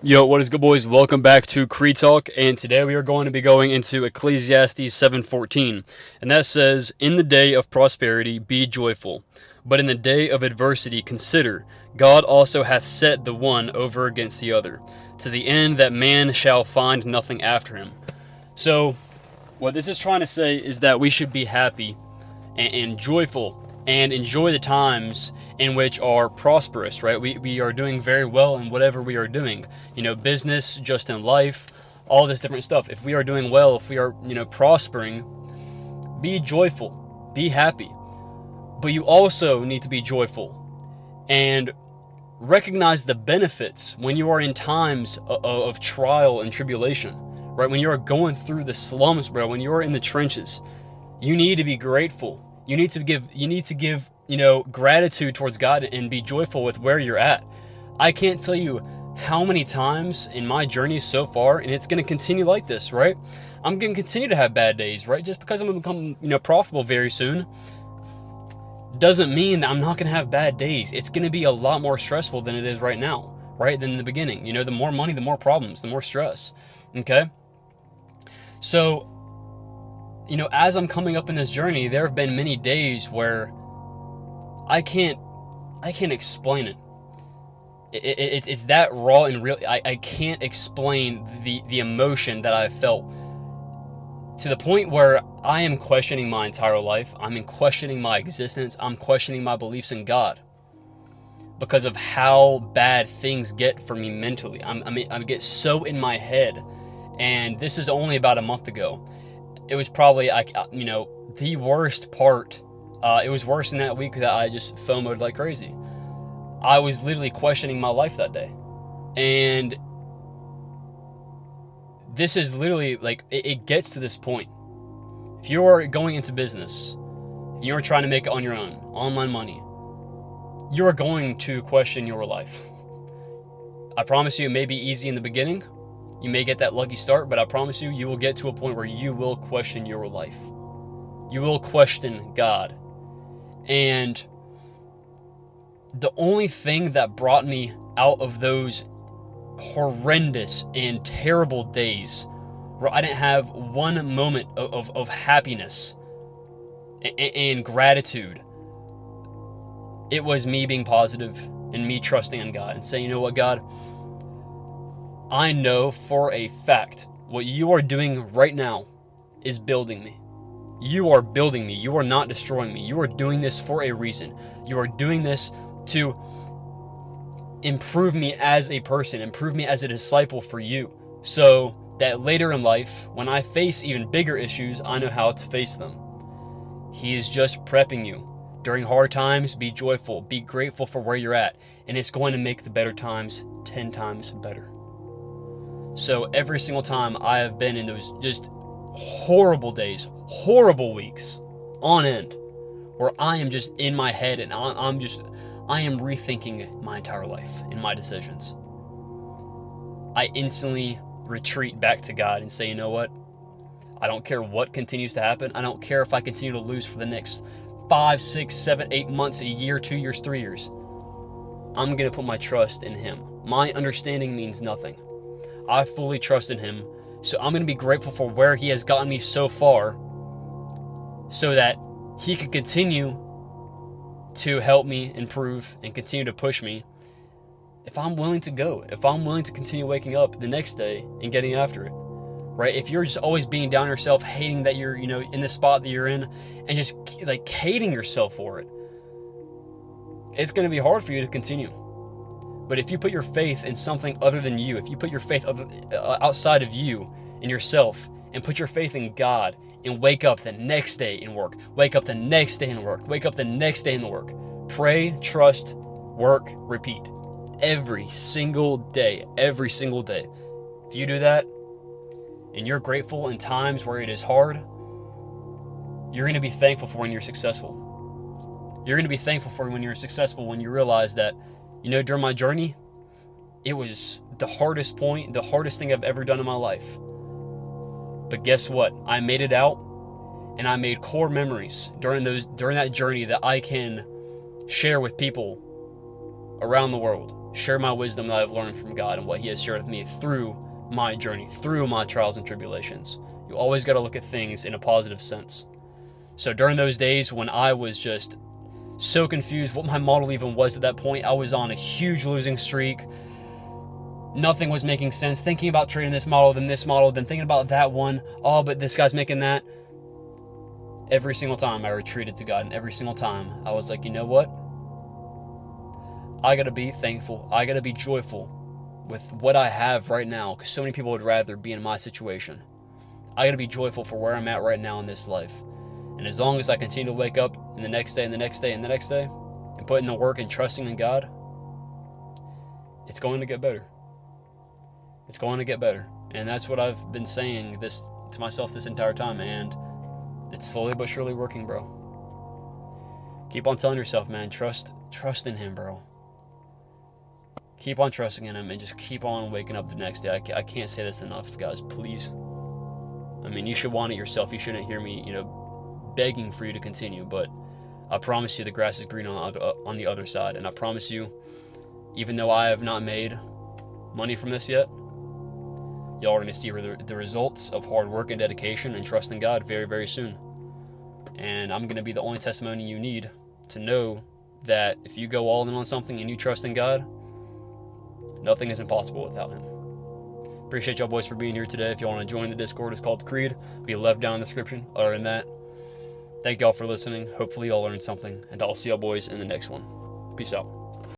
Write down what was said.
Yo, what is good, boys? Welcome back to Creed Talk, and today we are going to be going into Ecclesiastes 7:14, and that says, "In the day of prosperity be joyful, but in the day of adversity consider, God also hath set the one over against the other, to the end that man shall find nothing after him." So, what this is trying to say is that we should be happy and joyful and enjoy the times in which are prosperous, right? We are doing very well in whatever we are doing, business, just in life, all this different stuff. If we are doing well, if we are, prospering, be joyful, be happy. But you also need to be joyful and recognize the benefits when you are in times of trial and tribulation, right? When you are going through the slums, bro, when you are in the trenches, you need to be grateful. You need to give gratitude towards God and be joyful with where you're at. I can't tell you how many times in my journey so far, and it's going to continue like this, right? I'm going to continue to have bad days, right? Just because I'm going to become, profitable very soon doesn't mean that I'm not going to have bad days. It's going to be a lot more stressful than it is right now, right? Than in the beginning. The more money, the more problems, the more stress. Okay? So, as I'm coming up in this journey, there have been many days where I can't explain it. It's that raw and real. I can't explain the emotion that I felt, to the point where I am questioning my entire life. I'm questioning my existence. I'm questioning my beliefs in God because of how bad things get for me mentally. I get so in my head, and this is only about a month ago. It was probably the worst part. It was worse than that week that I just FOMO'd like crazy. I was literally questioning my life that day. And this is literally like, it gets to this point. If you're going into business, you're trying to make it on your own, online money, you're going to question your life. I promise you, it may be easy in the beginning. You may get that lucky start, but I promise you, you will get to a point where you will question your life. You will question God. And the only thing that brought me out of those horrendous and terrible days where I didn't have one moment of happiness and gratitude, it was me being positive and me trusting in God and saying, you know what, God, I know for a fact what you are doing right now is building me. You are building me. You are not destroying me. You are doing this for a reason. You are doing this to improve me as a person, improve me as a disciple for you, so that later in life, when I face even bigger issues, I know how to face them. He is just prepping you. During hard times, be joyful, be grateful for where you're at, and it's going to make the better times 10 times better. So every single time I have been in those just horrible days, horrible weeks on end, where I am just in my head and I am rethinking my entire life and my decisions, I instantly retreat back to God and say, you know what? I don't care what continues to happen. I don't care if I continue to lose for the next 5, 6, 7, 8 months, a year, 2 years, 3 years. I'm going to put my trust in Him. My understanding means nothing. I fully trust in Him. So I'm going to be grateful for where He has gotten me so far, so that He could continue to help me improve and continue to push me if I'm willing to go, if I'm willing to continue waking up the next day and getting after it, right? If you're just always being down on yourself, hating that you're, in the spot that you're in, and just like hating yourself for it, it's going to be hard for you to continue. But if you put your faith in something other than you, if you put your faith outside of you and yourself, and put your faith in God, and wake up the next day and work, wake up the next day and work, wake up the next day and work, pray, trust, work, repeat, every single day, every single day. If you do that, and you're grateful in times where it is hard, you're going to be thankful for when you're successful. You're going to be thankful for when you're successful, when you realize that, during my journey, it was the hardest point, the hardest thing I've ever done in my life. But guess what? I made it out, and I made core memories during that journey that I can share with people around the world, share my wisdom that I've learned from God and what He has shared with me through my journey, through my trials and tribulations. You always got to look at things in a positive sense. So during those days when I was just so confused what my model even was at that point, I was on a huge losing streak. Nothing was making sense. Thinking about trading this model, then thinking about that one. Oh, but this guy's making that. Every single time I retreated to God, and every single time I was like, you know what? I got to be thankful. I got to be joyful with what I have right now, because so many people would rather be in my situation. I got to be joyful for where I'm at right now in this life. And as long as I continue to wake up in the next day and the next day and the next day and put in the work and trusting in God, it's going to get better. It's going to get better. And that's what I've been saying this to myself this entire time, and it's slowly but surely working, bro. Keep on telling yourself, man, trust in Him, bro. Keep on trusting in Him and just keep on waking up the next day. I can't say this enough, guys, please. I mean, you should want it yourself. You shouldn't hear me, begging for you to continue, but I promise you the grass is green on the other side. And I promise you, even though I have not made money from this yet, y'all are going to see the results of hard work and dedication and trust in God very, very soon. And I'm going to be the only testimony you need to know that if you go all in on something and you trust in God, nothing is impossible without Him. Appreciate y'all boys for being here today. If y'all want to join the Discord, it's called Creed. It'll be left down in the description. Other than that, thank y'all for listening. Hopefully y'all learned something, and I'll see y'all boys in the next one. Peace out.